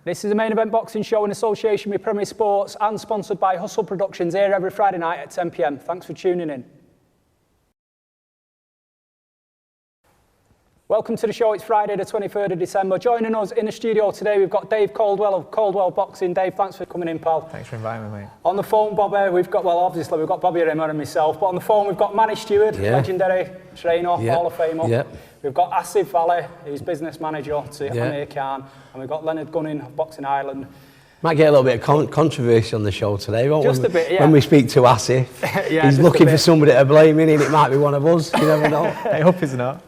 This is a main event boxing show in association with Premier Sports and sponsored by Hustle Productions here every Friday night at 10 p.m. Thanks for tuning in. Welcome to the show. It's Friday the 23rd of December. Joining us in the studio today, we've got Dave Coldwell of Coldwell Boxing. Dave, thanks for coming in, pal. Thanks for inviting me, mate. On the phone, Bobby, we've got Bobby Rimmer and myself, but on the phone we've got Manny Steward, legendary trainer, Hall of Famer. We've got Asif Vali, who's business manager to Amir Khan, and we've got Leonard Gunning of Boxing Ireland. Might get a little bit of controversy on the show today, won't we? Just a bit, yeah. When we speak to Asif, he's looking for somebody to blame in, and it might be one of us. You never know. I hope it's not.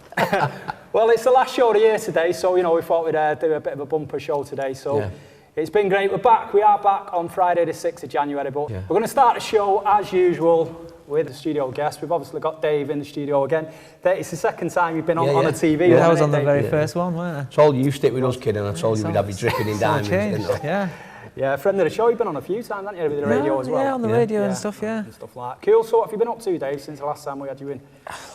Well, it's the last show of the year today, so we thought we'd do a bit of a bumper show today. So it's been great. We're back. We are back on Friday the 6th of January, but we're going to start the show as usual with the studio guest. We've obviously got Dave in the studio again. It's the second time you've been on the TV. Yeah, that was on the very first one, wasn't it? It's all you stick with us, kid, and I told you we'd have you dripping in diamonds. Yeah, friend of the show. You've been on a few times, haven't you, with the radio as well? Yeah, on the radio and stuff, And stuff like that. Cool. So what have you been up to, Dave, since the last time we had you in?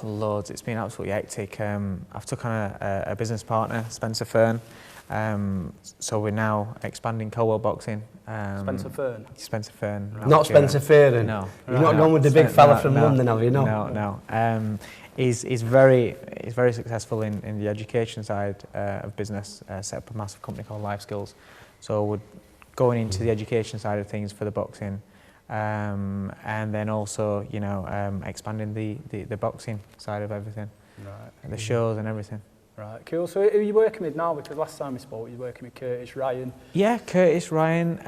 Loads. It's been absolutely hectic. I've took on a business partner, Spencer Fern. So we're now expanding Coldwell Boxing. Spencer Fern? Spencer Fern. Not Spencer Fern. No. You're not going with the big fella from London, have you? No. He's very successful in the education side of business. Set up a massive company called Life Skills. So we're going into the education side of things for the boxing, and then also expanding the boxing side of everything, and the shows and everything. Right, cool. So who are you working with now? Because last time we spoke, you were working with Curtis Ryan. Yeah, Curtis Ryan,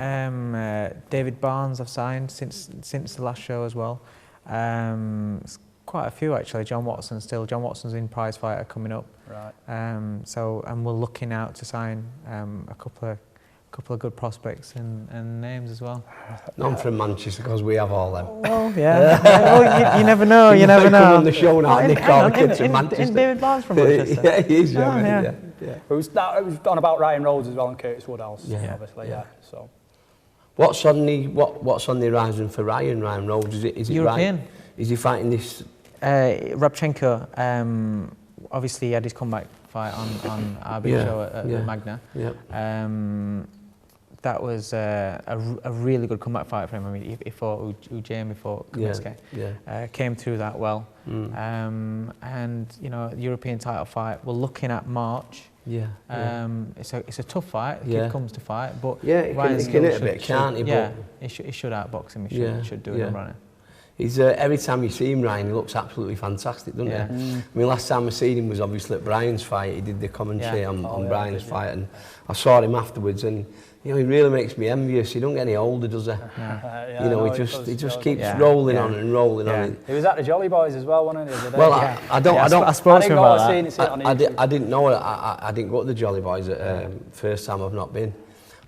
David Barnes I've signed since the last show as well. Quite a few actually. John Watson's in prize fighter coming up. Right. And we're looking out to sign a couple of good prospects and names as well. None from Manchester, because we have all them. Well, you never know. You never know. Come on the show now, Nick, all the kids from Manchester. Is David Barnes from Manchester? Yeah, he is. Yeah. It was on about Ryan Rhodes as well and Curtis Woodhouse. Obviously. So, what's on the horizon for Ryan Rhodes? Is it European? Ryan? Is he fighting this? Rabchenko. Obviously, he had his comeback fight on our big show at Magna. That was a really good comeback fight for him. I mean, he fought Jammeh before Kaminsky. Came through that well. And the European title fight, we're looking at March. It's a tough fight. The kid comes to fight, but he can hit a bit, can't he? Yeah, he should outbox him. He should do it and run it. He's every time you see him, Ryan, he looks absolutely fantastic, doesn't he? I mean, last time I seen him was obviously at Brian's fight. He did the commentary on Brian's fight, and I saw him afterwards, and he really makes me envious. He don't get any older, does he? He just keeps rolling on and rolling on. He was at the Jolly Boys as well, wasn't he? Well, I spoke to him about that. I didn't know. I didn't go to the Jolly Boys first time. I've not been,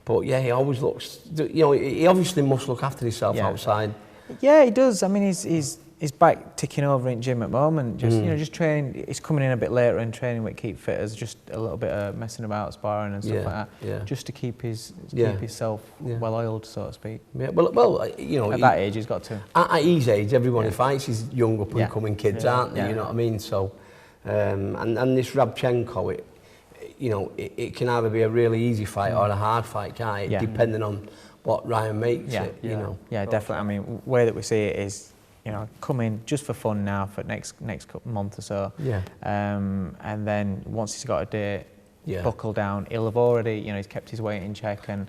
but he always looks. He obviously must look after himself outside. Yeah, he does. I mean, he's back ticking over in gym at the moment. Just training. He's coming in a bit later and training with Keep Fitters, just a little bit of messing about, sparring and stuff like that, just to keep himself well oiled, so to speak. Yeah, well, at that age, he's got to. At his age, everyone he fights is young up and coming kids, aren't they? You know what I mean? So, and this Rabchenko, it can either be a really easy fight or a hard fight, can't it? Depending on what Ryan makes it, Yeah, definitely. I mean, the way that we see it is, come in just for fun now for next month or so. And then once he's got a date, buckle down. He'll have already, he's kept his weight in check and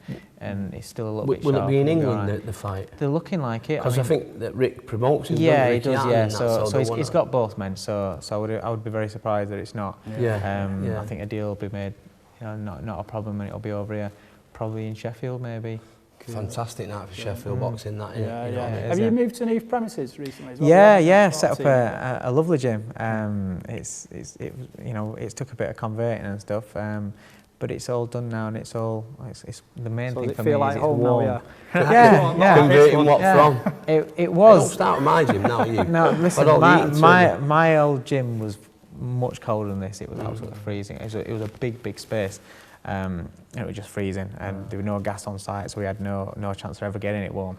he's still a little bit sharp. Will it be in England, the fight? They're looking like it. Because I think that Rick promotes him. Yeah, he does. Yeah, so he's got both men. So I would be very surprised that it's not. I think a deal will be made. Not a problem, and it'll be over here, probably in Sheffield, maybe. Fantastic night for Sheffield boxing, that. Have you moved to new premises recently as well? Yeah. Set up a lovely gym. It took a bit of converting and stuff, but it's all done now, and it's the main thing for me. Like is home it's warm. now, Converting what from? It was. Don't start with my gym now, you. No, listen. My old gym was much colder than this. It was absolutely freezing. It was a big space. And it was just freezing, and there was no gas on site, so we had no chance of ever getting it warm.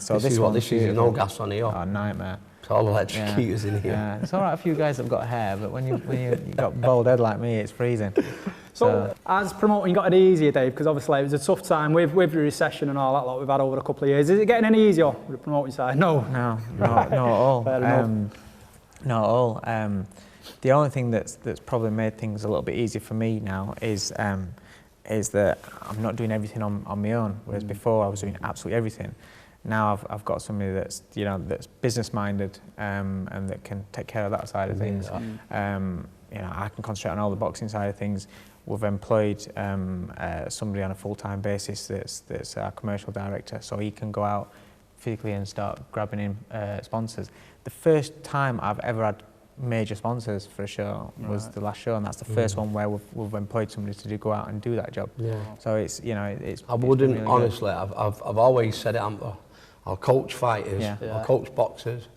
So this is no gas on here. Oh, nightmare. It's all electrocutors in here. Yeah, it's all right if you guys have got hair, but when you've got bald head like me, it's freezing. So, has promoting got any easier, Dave? Because obviously it was a tough time with the recession and all that lot we've had over a couple of years. Is it getting any easier with the promoting side? No. No, not at all. Not at all. The only thing that's probably made things a little bit easier for me now is that I'm not doing everything on my own, whereas before I was doing absolutely everything. Now I've got somebody that's that's business minded and that can take care of that side of things. I can concentrate on all the boxing side of things. We've employed somebody on a full-time basis that's our commercial director, so he can go out physically and start grabbing in sponsors. The first time I've ever had major sponsors for a show was the last show, and that's the first one where we've employed somebody to go out and do that job. So it's I wouldn't really honestly. I've always said it. I'll coach fighters. I'll coach boxers.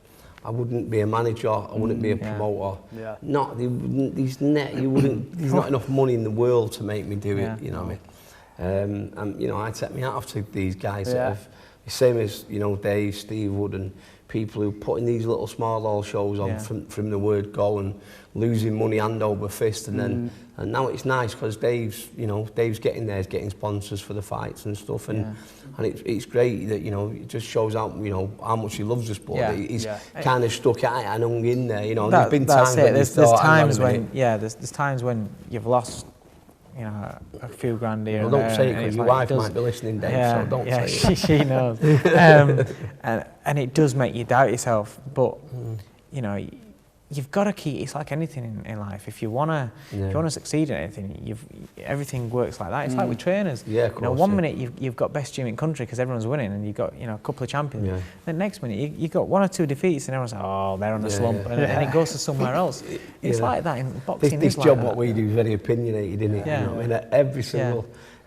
I wouldn't be a manager. I wouldn't be a promoter. There's not enough money in the world to make me do it. You know what I mean? And I take me out to these guys that have the same as Dave, Steve Wood, and people who putting these little small hall shows on from the word go and losing money hand over fist, and now it's nice because Dave's getting there, he's getting sponsors for the fights and stuff, and it's great that it just shows out how much he loves the sport. He's kind of stuck at it and hung in there. There's been times when there's times when you've lost a few grand here. Well, don't say it because your wife might be listening, Dave, so don't say it. She knows. And it does make you doubt yourself, but you've got to keep. It's like anything in life. If you wanna succeed in anything, everything works like that. It's like with trainers. One minute you've got best gym in country because everyone's winning, and you've got a couple of champions. Then next minute you've got one or two defeats, and everyone's like, oh, they're on a slump, and it goes to somewhere else. It's like that in boxing. This job, what we do, is very opinionated, isn't it?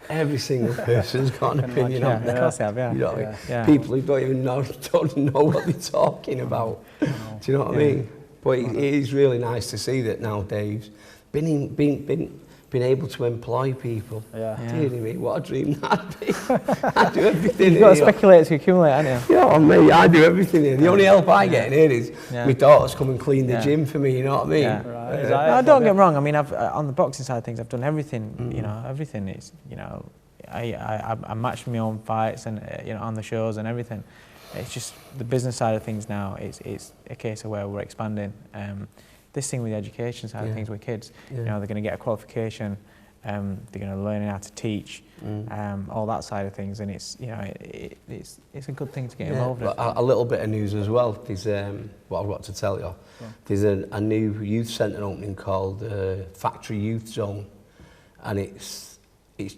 Every single person's got an opinion on there. Of course they have, People who don't even know what they're talking about. Do you know what I mean? But it is really nice to see that now Dave's been able to employ people. Dear me, what a dream that'd be. I do everything. You've got to speculate to accumulate, haven't you? Yeah, me, I do everything here. The only help I get in here is my daughter's come and clean the gym for me, you know what I mean? No, don't get me wrong, I mean, on the boxing side of things, I've done everything, everything is, I match my own fights and, on the shows and everything. It's just the business side of things now. It's a case of where we're expanding. This thing with the education side of things with kids, they're going to get a qualification. They're going to learn how to teach, all that side of things, and it's a good thing to get involved in. A little bit of news as well. There's what I've got to tell you. There's a new youth centre opening called Factory Youth Zone, and it's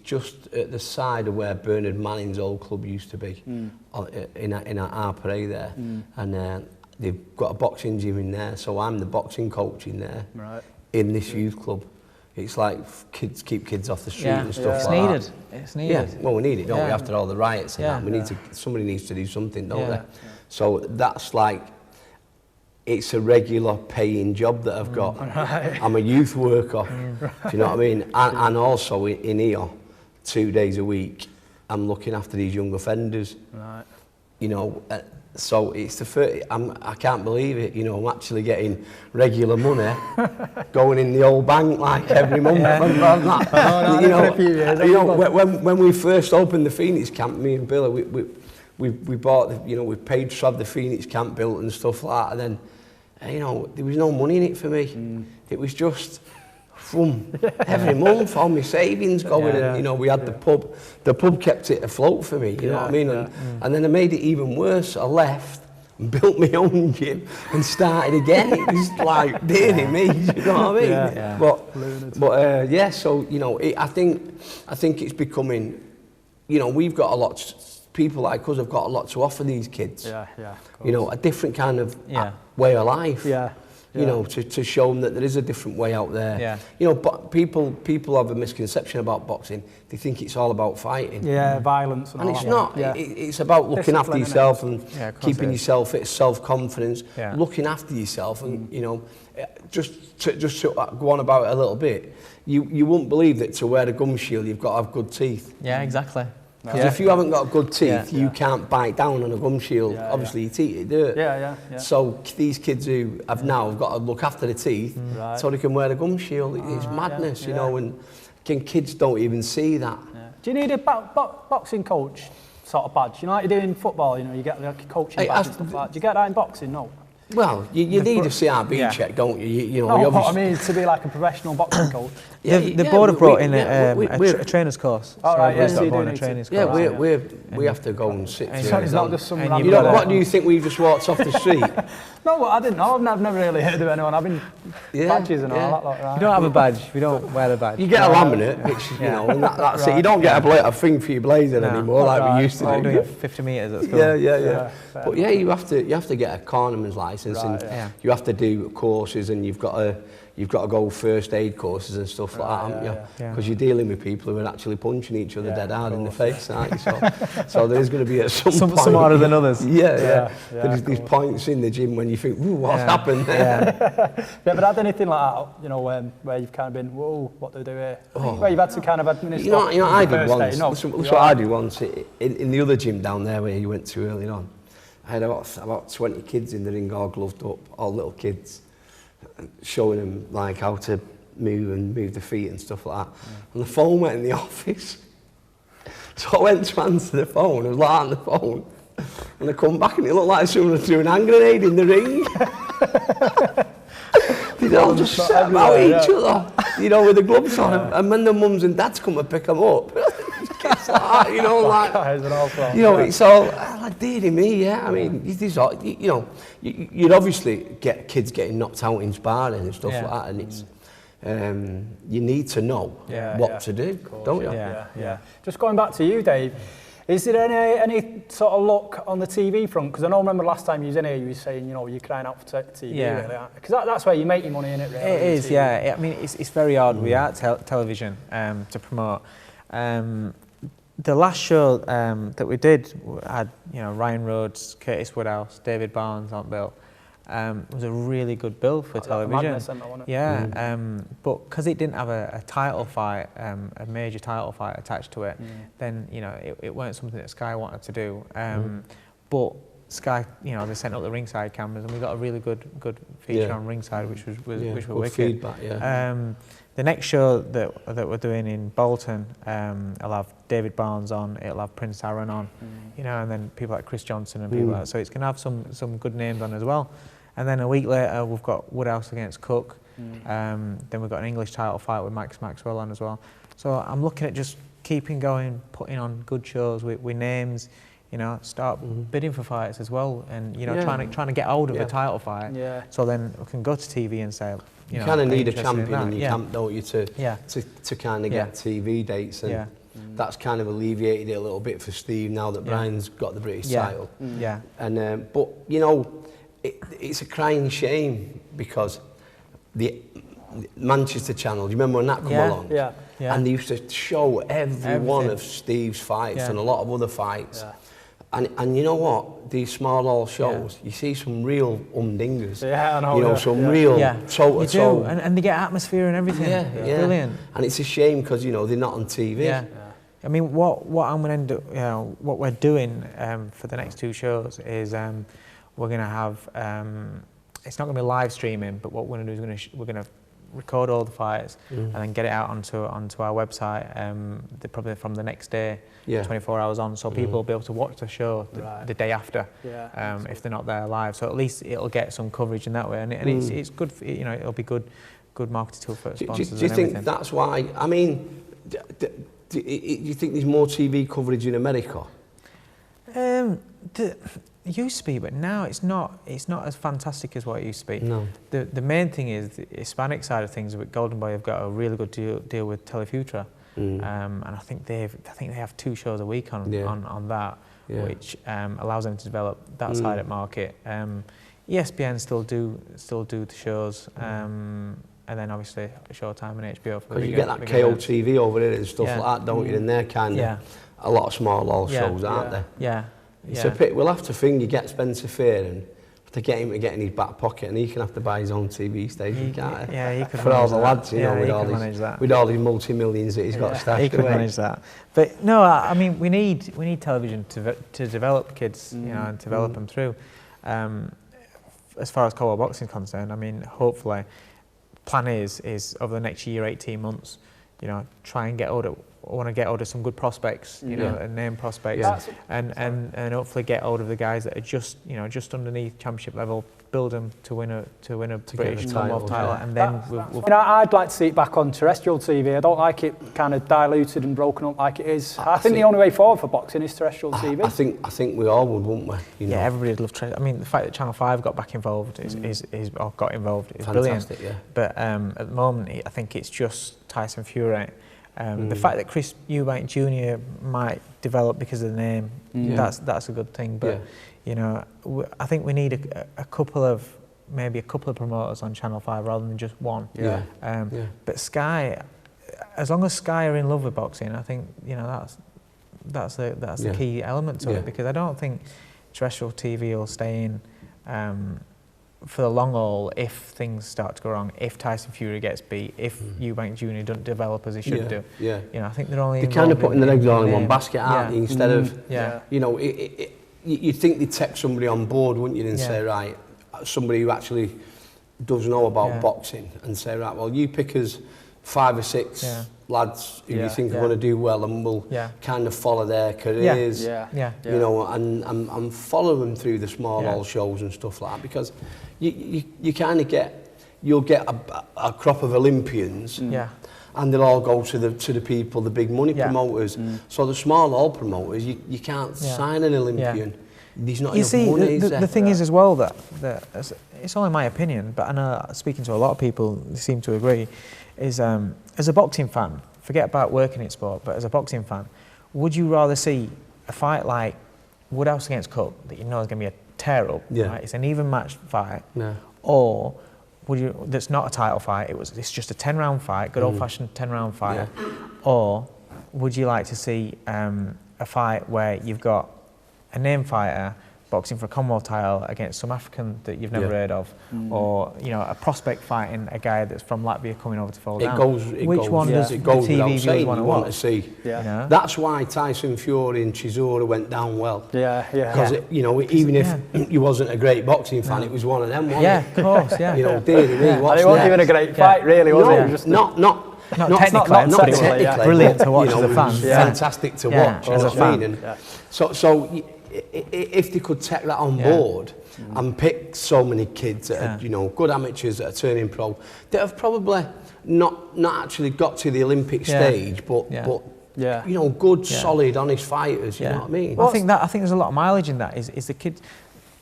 just at the side of where Bernard Manning's old club used to be, in our parade there, and they've got a boxing gym in there, so I'm the boxing coach in there, in this youth club. It's like keep kids off the street and stuff like that. It's needed. Yeah, well, we need it, don't we, after all the riots and that? Somebody needs to do something, don't they? So that's like, it's a regular paying job that I've got. I'm a youth worker, do you know what I mean? And also in here, 2 days a week, I'm looking after these young offenders. So it's the first, I can't believe it, I'm actually getting regular money going in the old bank like every month. When we first opened the Phoenix camp, me and Billy, we bought, we paid to have the Phoenix camp built and stuff like that, and then, there was no money in it for me. It was just every month, all my savings going, and we had the pub. The pub kept it afloat for me, you know what I mean? And then I made it even worse. I left and built my own gym and started again. It was like, dear me, you know what I mean? But so I think it's becoming, we've got a lot. People like us have got a lot to offer these kids. A different kind of way of life. To show them that there is a different way out there. But people have a misconception about boxing. They think it's all about fighting. Violence and all it's not. It's about looking after yourself and keeping yourself fit, self-confidence, looking after yourself, and just to go on about it a little bit. You wouldn't believe that to wear a gum shield you've got to have good teeth. Yeah, exactly. Because if you haven't got good teeth, you can't bite down on a gum shield. Obviously, your teeth do it. So these kids who have now got to look after the teeth so they can wear a gum shield. It's madness, you know, and kids don't even see that. Do you need a boxing coach sort of badge? You know, like you do in football, you know, you get like a coaching badge and stuff like that. Do you get that in boxing? No. Well, you need a CRB check, don't you? You know, no, but I mean, to be like a professional boxing coach. The board have brought in a trainer's course. All right, yes, so a trainer's course. We have to go and sit through so it's not just some you know, what do you think we've just walked off the street? No, well, I didn't know. I've never really heard of anyone having badges and all that. Like, right. You don't have a badge. We don't wear the badge. You get a laminate, which, you know, and that's it. You don't get a thing for your blazer anymore like we used to do. Doing 50 metres at school. Yeah. But yeah, you have to get a cornerman's licence and you have to do courses and you've got to go first aid courses and stuff like that, haven't you? Because you're dealing with people who are actually punching each other dead hard in the face, aren't you? So there is going to be at some point. Some harder than others. There's these points in the gym when you think, ooh, what's happened there? Have you ever had anything like that, you know, where you've kind of been, whoa, what do they do here? Where you've had to kind of administer. You know what I did once? Listen, what I did once in the other gym down there where you went to earlier on. I had about 20 kids in the ring, all gloved up, all little kids, showing them like how to move the feet and stuff like that. And the phone went in the office. So I went to answer the phone, I was like on the phone, and I come back and it looked like someone threw an hand grenade in the ring. They all just sat about each other, you know, with the gloves on. And when the mums and dads come and pick them up, it's like, you know, like, you know, it's all like, dearie me, I mean, you know, you'd obviously get kids getting knocked out in sparring and stuff like that, and it's, you need to know what to do, don't you? Yeah. Just going back to you, Dave, is there any sort of look on the TV front? Because I remember last time you was in here, you were saying, you know, you're crying out for TV, really. Because that's where you make your money in it, really. It is, I mean, it's very hard without television to promote. The last show that we did had, you know, Ryan Rhodes, Curtis Woodhouse, David Barnes, Aunt Bill. It was a really good bill for television. But because it didn't have a title fight, a major title fight attached to it, then, you know, it weren't something that Sky wanted to do. But Sky, you know, they sent up the ringside cameras, and we got a really good feature on ringside, which was wicked. Feedback, the next show that we're doing in Bolton, I'll have David Barnes on, it'll have Prince Aaron on, you know, and then people like Chris Johnson and people like that. So it's going to have some good names on as well. And then a week later, we've got Woodhouse against Cook. Then we've got an English title fight with Max Maxwell on as well. So I'm looking at just keeping going, putting on good shows with names, you know, start bidding for fights as well, and, you know, trying to get hold of a title fight. So then we can go to TV and say, you kind of need a champion in your camp, don't you, to kind of get TV dates, and that's kind of alleviated it a little bit for Steve now that Brian's got the British title. And but you know, it's a crying shame because the Manchester Channel, do you remember when that came along? And they used to show every one of Steve's fights and a lot of other fights. And you know what? These small hall shows, you see some real umdingers. I know. You know, some real toe-to-toe. And they get atmosphere and everything. Brilliant. And it's a shame because, you know, they're not on TV. I mean, what I'm going to end up, you know, what we're doing for the next two shows is we're going to have, it's not going to be live streaming, but what we're going to do is we're going to record all the fights and then get it out onto our website probably from the next day, 24 hours on, so people will be able to watch the show the day after if they're not there live. So at least it'll get some coverage in that way, and it's good for, you know, it'll be good marketing tool for sponsors. Do you think that's why? I mean, do you think there's more TV coverage in America? It used to be, but now it's not as fantastic as what it used to be. No. The main thing is the Hispanic side of things. With Golden Boy, have got a really good deal with Telefutura, and I think they have 2 shows a week on that, which allows them to develop that side of market. ESPN still do the shows, and then obviously Showtime and HBO. Because you get that KO TV over there and stuff like that, don't you? And they're kind of a lot of small shows, aren't they? Yeah. It's a pit. We'll have to think you get Spencer Fair and to get him to get in his back pocket, and he can have to buy his own TV station, can't he? Yeah, he could for all the lads, you know, with all his multi-millions that he's got stashed away. He could manage that. But no, I mean, we need television to develop kids, you know, and develop them through. As far as Coldwell boxing is concerned, I mean, hopefully, plan is over the next year, 18 months, you know, try and get older. I want to get hold of some good prospects, you know, and name prospects, and hopefully get hold of the guys that are just, you know, just underneath championship level, build them to win a British Commonwealth title, and then we'll you know, I'd like to see it back on terrestrial TV. I don't like it kind of diluted and broken up like it is. I think the only way forward for boxing is terrestrial TV. I think we all would, wouldn't we? You know? Yeah, everybody'd love I mean, the fact that Channel 5 got back involved is brilliant. Yeah. But at the moment, I think it's just Tyson Fury. The fact that Chris Eubank Jr. might develop because of the name, that's a good thing. But you know, I think we need a couple of promoters on Channel 5 rather than just one. But Sky, as long as Sky are in love with boxing, I think, you know, that's the key element to it, because I don't think terrestrial TV will stay in for the long haul if things start to go wrong, if Tyson Fury gets beat, if Eubank Jr. doesn't develop as he should do. You know, I think they're only... They're kind of putting the eggs all in one basket, aren't they? Instead of, you know, you'd think they'd take somebody on board, wouldn't you, and say, right, somebody who actually does know about boxing, and say, right, well, you pick us 5 or 6 lads who you think are going to do well, and we'll kind of follow their careers, you know, and follow them through the small hall shows and stuff like that, because you kind of you'll get a crop of Olympians, and they'll all go to the people, the big money promoters. So the small hall promoters, you can't sign an Olympian. There's not enough money. The thing is as well that it's only my opinion, but I know speaking to a lot of people, they seem to agree, is as a boxing fan, forget about working in sport, but as a boxing fan, would you rather see a fight like Woodhouse against Cup that you know is going to be a tear up, right? It's an even match fight, or would you? That's not a title fight. It's just a 10-round fight, good old-fashioned 10-round fight, or would you like to see a fight where you've got a name fighter boxing for a Commonwealth title against some African that you've never heard of, or you know, a prospect fighting a guy that's from Latvia coming over to fall down? Which one does the TV viewers want to see? You know? That's why Tyson Fury and Chisora went down well. Because you know, even if you wasn't a great boxing fan, it was one of them. Wasn't it? Of course, You know, dearly me, it wasn't even a great fight, really, was it? Just not technically, not technically, brilliant to watch as a fan. Fantastic to watch as a fan. So if they could take that on board and pick so many kids that are, you know, good amateurs that are turning pro, that have probably not actually got to the Olympic stage, but you know, good, solid, honest fighters. You know what I mean? Well, I think there's a lot of mileage in that. Is the kids,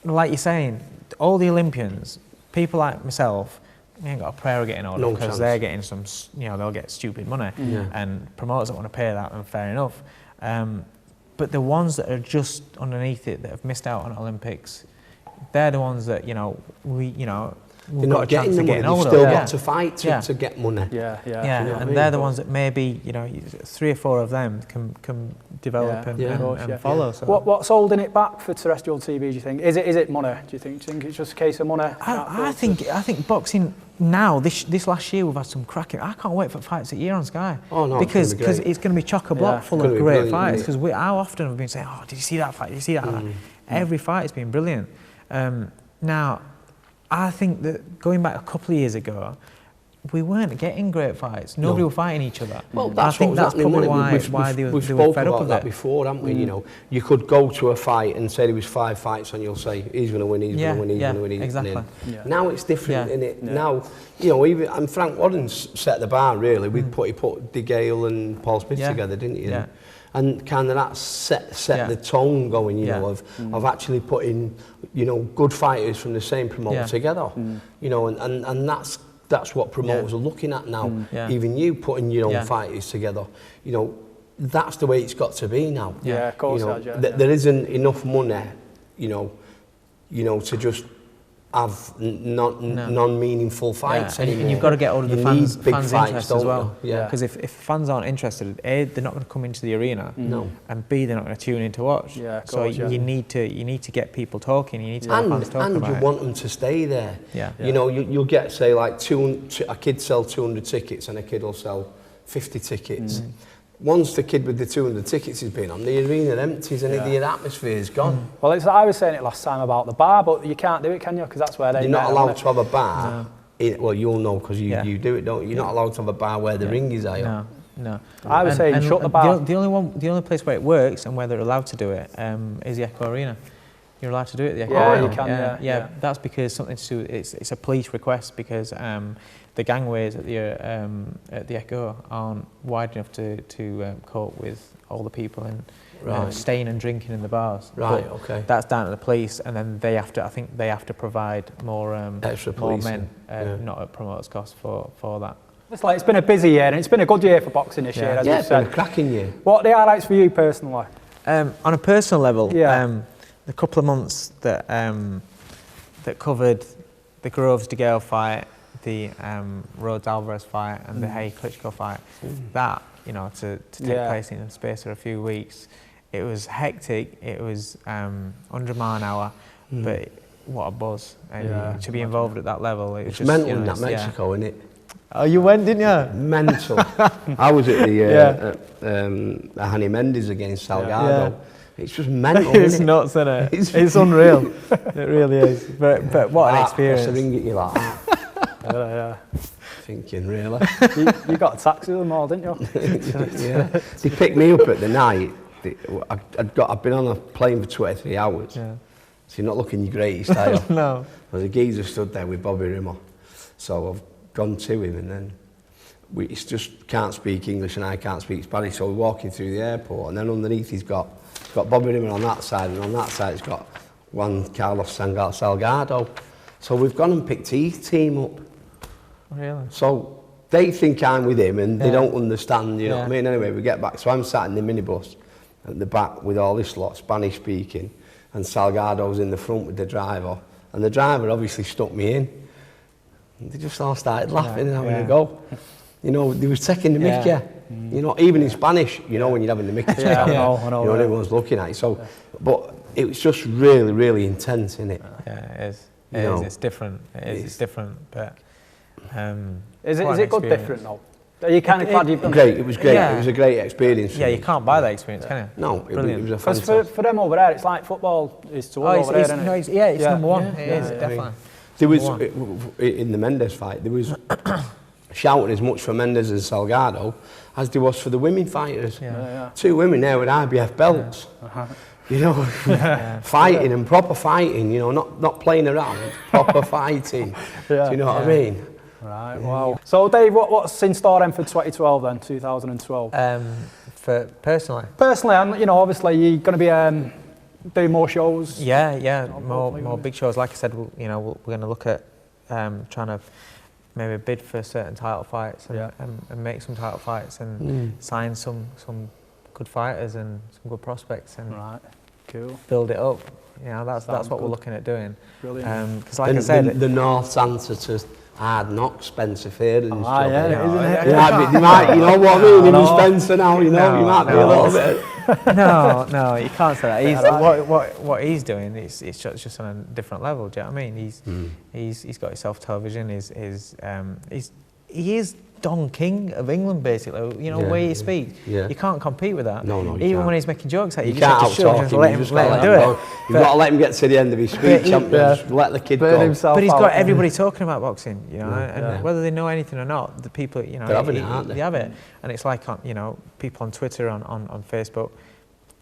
like you're saying, all the Olympians, people like myself, we ain't got a prayer of getting older because they're getting some, you know, they'll get stupid money, and promoters don't want to pay that, and fair enough. But the ones that are just underneath it that have missed out on Olympics, they're the ones that, you know, we've got a chance of getting older. They've still got to fight to get money. And they're the ones that maybe, you know, 3 or 4 of them can develop and follow. So. What's holding it back for terrestrial TV, do you think? Is it money, do you think? Do you think it's just a case of money? I think boxing now, this last year we've had some cracking. I can't wait for fights at year on Sky. Oh no, because it's going to be chock-a-block full of great fights. Because how often have we been saying, oh, did you see that fight? Did you see that fight? Every fight has been brilliant. Now, I think that going back a couple of years ago, we weren't getting great fights. Nobody was fighting each other. Well, that's probably why they were fed up with that before, haven't we? You know, you could go to a fight and say there was 5 fights, and you'll say he's going to win, he's going to win, he's going to win. Exactly. Now it's different, isn't it? Now, you know, even Frank Warren's set the bar really. He put De Gale and Paul Smith together, didn't he? And kind of that set the tone going, you know, of actually putting, you know, good fighters from the same promoter together. You know, and that's what promoters are looking at now. Even you putting your own fighters together, you know, that's the way it's got to be now. Of course. You know, there isn't enough money, you know, to just have non-meaningful fights anymore. And you've got to get all of the fans' fights, interest as well. Yeah. Because if fans aren't interested, A, they're not going to come into the arena. No. And B, they're not going to tune in to watch. Yeah, so you need to get people talking. You need to get fans talking about it. And you want them to stay there. Yeah. You know, you'll get, say, like a kid sell 200 tickets and a kid will sell 50 tickets. Once the kid with the 200 tickets has been on, the arena empties and the atmosphere is gone. Well, I was saying it last time about the bar, but you can't do it, can you? Because that's where they're not allowed to have a bar. No. Well, you'll know because you do it, don't you? You're not allowed to have a bar where the ring is, are you? No. I was saying shut the bar. The only place where it works and where they're allowed to do it is the Echo Arena. You're allowed to do it at the Echo Arena. You can, yeah. That's because something to do. It's a police request because the gangways at the Echo aren't wide enough to cope with all the people and staying and drinking in the bars. Right. But okay. that's down to the police, and then they have to. I think they have to provide more extra more policing. men, not at promoters' cost for that. It's been a busy year, and it's been a good year for boxing this year, as you it's said. been a cracking year. What are the highlights for you personally? On a personal level, the couple of months that covered the Groves De Gale fight, the Rhodes Alvarez fight, and the Hay Klitschko fight, that to take place in the space of a few weeks, it was hectic. It was 100 mile an hour, but what a buzz! And to be involved at that level, it was just mental in that Mexico, isn't it? Oh, you went, didn't you? Mental. I was at the Hani Mendes against Salgado. It's just mental. It's nuts, isn't it? It's unreal. It really is. But what an experience. What's the ring at you like that? Thinking, really? you got a taxi with them all, didn't you? They picked me up at the night. I'd been on a plane for 23 hours. So you're not looking your greatest, are you? No. Well, the geezer stood there with Bobby Rimmer. So I've gone to him, and then he just can't speak English and I can't speak Spanish. So we're walking through the airport, and then underneath he's got Bobby Rimmer on that side, and on that side he's got Juan Carlos Salgado. So we've gone and picked his team up. Really? So they think I'm with him, and they don't understand, you know what I mean? Anyway, we get back. So I'm sat in the minibus at the back with all this lot, Spanish speaking, and Salgado's in the front with the driver. And the driver obviously stuck me in. And they just all started laughing and having a go. You know, they was taking the mickey. You know, even in Spanish, you know, when you're having the mickey. I know. You know, everyone's looking at you. So, but it was just really, really intense, innit? Yeah, it is. It is. It's different. It's different, but... Is it good different though? Are you kind of glad you've done it? It was great. It was a great experience. Yeah, you can't buy that experience, can you? No, it was a fantastic. Because for them over there, it's like football is to us over there, isn't it? It's number one. It is, definitely. There was, in the Mendes fight, there was shouting as much for Mendes and Salgado as there was for the women fighters. Two women there with IBF belts. You know, fighting and proper fighting, you know, not playing around, proper fighting. Do you know what I mean? Right, wow. So Dave, what's in store then for 2012 then, 2012? For personally? Personally, you know, obviously you're going to be doing more shows. Yeah, more big shows. Like I said, we're going to look at trying to maybe bid for certain title fights and make some title fights and sign some good fighters and some good prospects and build it up. You know, that's what we're looking at doing. Brilliant. Because like I said, the North's answer to Hard Knock, Spencer Fairden's job. Isn't it? You know what I mean? Even Spencer now, you know, you might be a little bit. No, you can't say that. What he's doing is just on a different level. Do you know what I mean? He's got his self-television. He is Don King of England, basically. You know, the way he speaks. You can't compete with that. No, you even can't. when he's making jokes, you can't just have to out-talk him. let him do it. You've got to let him get to the end of his speech. Let the kid go. But he's got everybody talking about boxing, you know, and whether they know anything or not, the people, you know, they're having it, aren't they? They have it, and it's like you know, people on Twitter, on Facebook.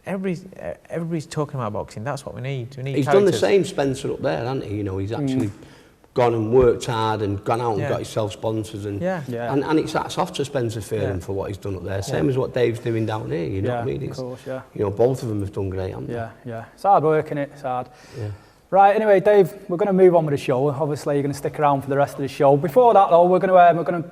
Everybody's talking about boxing. That's what we need. He's done the same, Spencer, up there, hasn't he? You know, he's actually gone and worked hard and gone out and got himself sponsors and and it's hats off to Spencer Fairden for what he's done up there. Same as what Dave's doing down here. You know what I mean? It's, of course, you know, both of them have done great, haven't they? Yeah. It's hard work, isn't it? It's hard. Right. Anyway, Dave, we're going to move on with the show. Obviously, you're going to stick around for the rest of the show. Before that, though, we're going to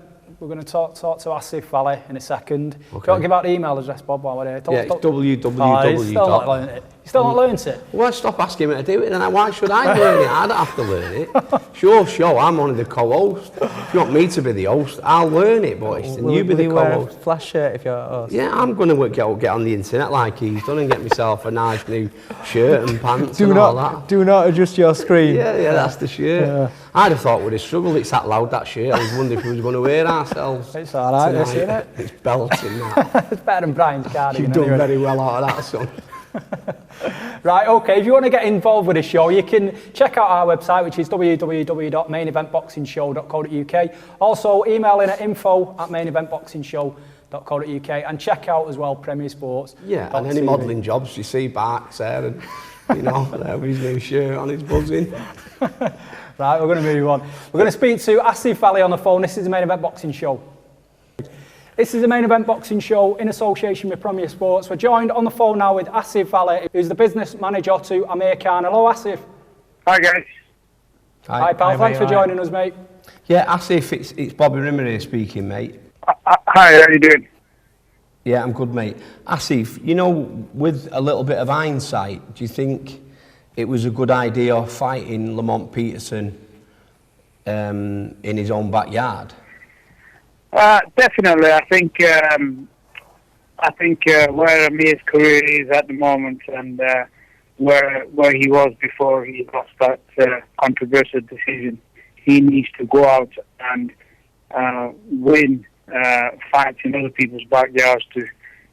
talk to Asif Vali in a second. Do you want to give out the email address, Bob, while we're here? It's www. You still not learned it? Well, stop asking me to do it, and why should I learn it? I don't have to learn it. Sure, I'm only the co-host. If you want me to be the host, I'll learn it, but you be the co-host. Wear a flash shirt if you're a host? Yeah, I'm going to get on the internet like he's done and get myself a nice new shirt and pants and all that. Do not adjust your screen. Yeah, that's the shirt. Yeah. I'd have thought we'd have struggled. It's that loud, that shirt. I was wondering if we was going to wear ourselves. It's all right, isn't it? It's belting that. It's better than Brian's cardigan. You've done very well out of that, son. Right, okay, if you want to get involved with the show, you can check out our website, which is www.maineventboxingshow.co.uk. Also, email in at info@maineventboxingshow.co.uk and check out as well Premier Sports. Yeah, and any modelling jobs, you see Barks there and, there with his new shirt on, his buzzing. Right, we're going to move on. We're going to speak to Asif Vali on the phone. This is the Main Event Boxing Show. This is the Main Event Boxing Show in association with Premier Sports. We're joined on the phone now with Asif Vali, who's the business manager to Amir Khan. Hello, Asif. Hi, guys. Hi pal. Hi, thanks for joining us, mate. Yeah, Asif, it's Bobby Rimmer here speaking, mate. Hi, how are you doing? Yeah, I'm good, mate. Asif, with a little bit of hindsight, do you think it was a good idea fighting Lamont Peterson in his own backyard? Definitely. I think where Amir's career is at the moment and where he was before he lost that controversial decision, he needs to go out and win fights in other people's backyards to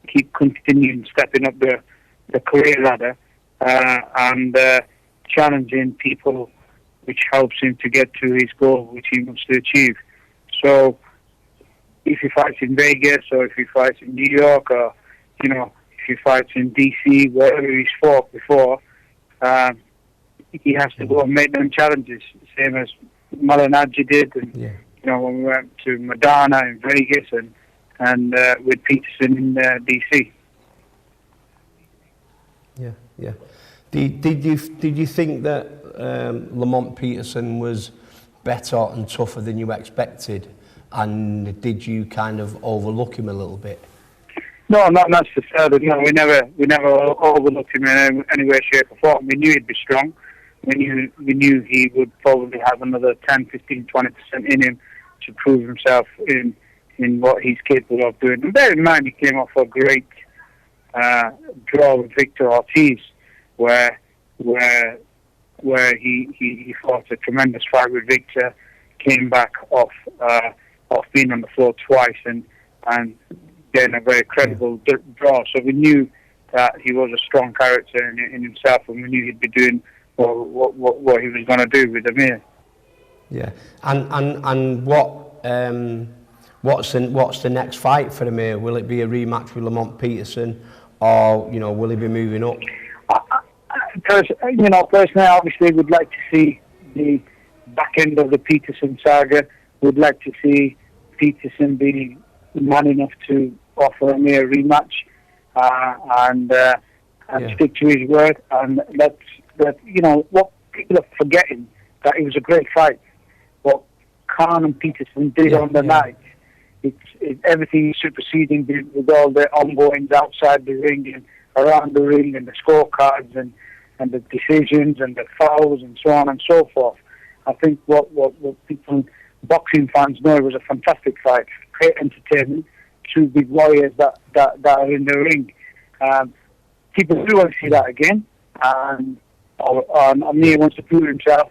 keep continuing stepping up the career ladder and challenging people, which helps him to get to his goal, which he wants to achieve. So if he fights in Vegas or if he fights in New York or, if he fights in DC, wherever he's fought before, he has to go and make them challenges, same as Malignaggi did. And, when we went to Madonna in Vegas and with Peterson in DC. Yeah. Did you think that Lamont Peterson was better and tougher than you expected? And did you kind of overlook him a little bit? No, not necessarily. No, we never overlooked him in any way, shape or form. We knew he'd be strong. We knew he would probably have another 10, 15, 20% in him to prove himself in what he's capable of doing. And bear in mind, he came off a great draw with Victor Ortiz, where he fought a tremendous fight with Victor, came back off being on the floor twice and getting a very credible draw. So we knew that he was a strong character in himself, and we knew he'd be doing what he was going to do with Amir. Yeah, and what's the next fight for Amir? Will it be a rematch with Lamont Peterson, or will he be moving up? Personally, obviously, we'd like to see the back end of the Peterson saga. We'd like to see Peterson be man enough to offer Amir a rematch and stick to his word. And what people are forgetting, that it was a great fight. What Khan and Peterson did on the night, everything is superseding with all the ongoings outside the ring and around the ring and the scorecards and the decisions and the fouls and so on and so forth. I think what people, boxing fans, know, it was a fantastic fight, great entertainment, two big warriors that are in the ring. People do want to see that again, and Amir wants to prove himself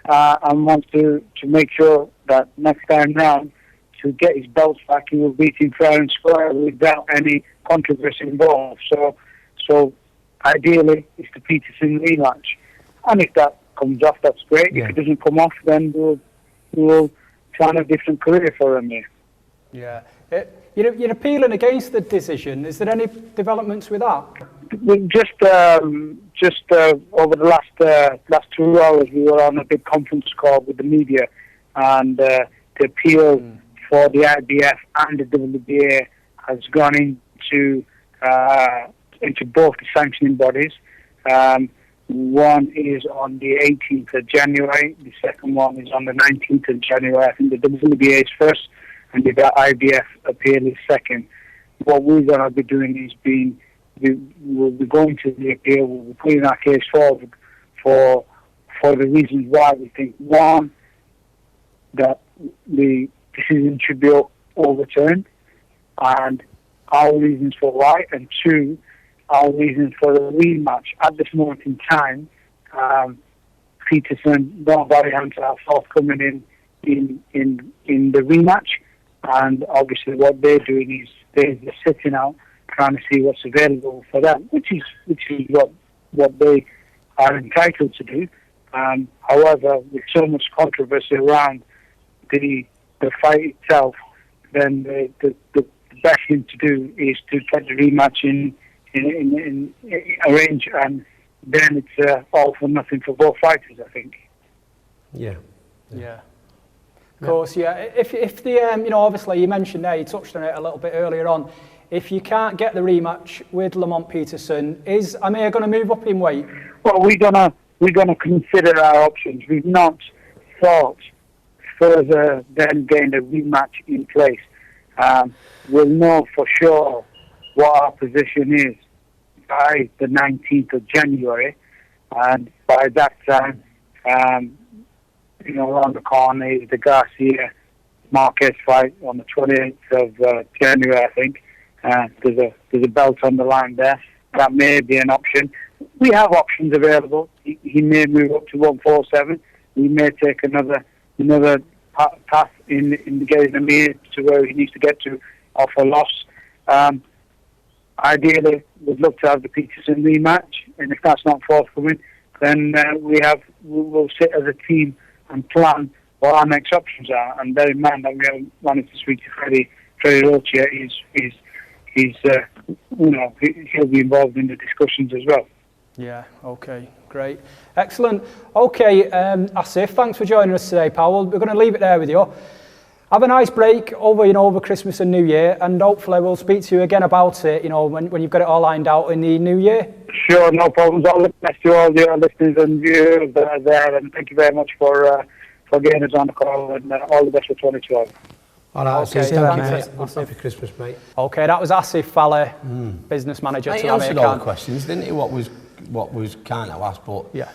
and wants to make sure that next time round, to get his belts back, he will beat him fair and square without any controversy involved. So ideally, it's the Peterson rematch. And if that comes off, that's great. Yeah. If it doesn't come off, then we'll plan a different career for him here. Yeah. You're appealing against the decision. Is there any developments with that? Just over the last 2 hours, we were on a big conference call with the media, and the appeal for the IBF and the WBA has gone into both the sanctioning bodies. One is on the 18th of January. The second one is on the 19th of January. I think the WBA is first, and the IBF appeal is second. What we're going to be doing is being we'll be going to the appeal. We'll be putting our case forward for the reasons why we think, one, that the decision should be overturned, and our reasons for why, and two, our reasons for the rematch. At this moment in time, Peterson, Don Variant are forthcoming in the rematch, and obviously what they're doing is they're sitting out trying to see what's available for them, which is what they are entitled to do. However, with so much controversy around the fight itself, then the best thing to do is to get the rematch in arrange, and then it's all for nothing for both fighters, I think. Yeah. Of course, yeah. If the obviously you mentioned there, you touched on it a little bit earlier on. If you can't get the rematch with Lamont Peterson, is Amir going to move up in weight? Well, we're gonna consider our options. We've not thought further than getting a rematch in place. We'll know for sure what our position is by the 19th of January, and by that time, around the corner is the Garcia Marquez fight on the 28th of January, I think. There's a belt on the line there. That may be an option. We have options available. He may move up to 147. We may take another path in getting Amir to where he needs to get to off a loss. Ideally, we'd love to have the Peterson rematch, and if that's not forthcoming, then we'll sit as a team and plan what our next options are. And bear in mind that we have wanted to speak to Freddie Roach. He'll be involved in the discussions as well. Yeah, okay, great. Excellent. Okay, Asif, thanks for joining us today, pal. We're going to leave it there with you. Have a nice break over Christmas and New Year, and hopefully we'll speak to you again about it, when you've got it all lined out in the new year. Sure, no problems. All the best to all your listeners and viewers that are there, and thank you very much for getting us on the call, and all the best for 2012. All right, okay, thanks. Happy Christmas, mate. Okay, that was Asif Vali, business manager to Amir Khan. He answered all the questions, didn't he? What was kind of asked, but yeah.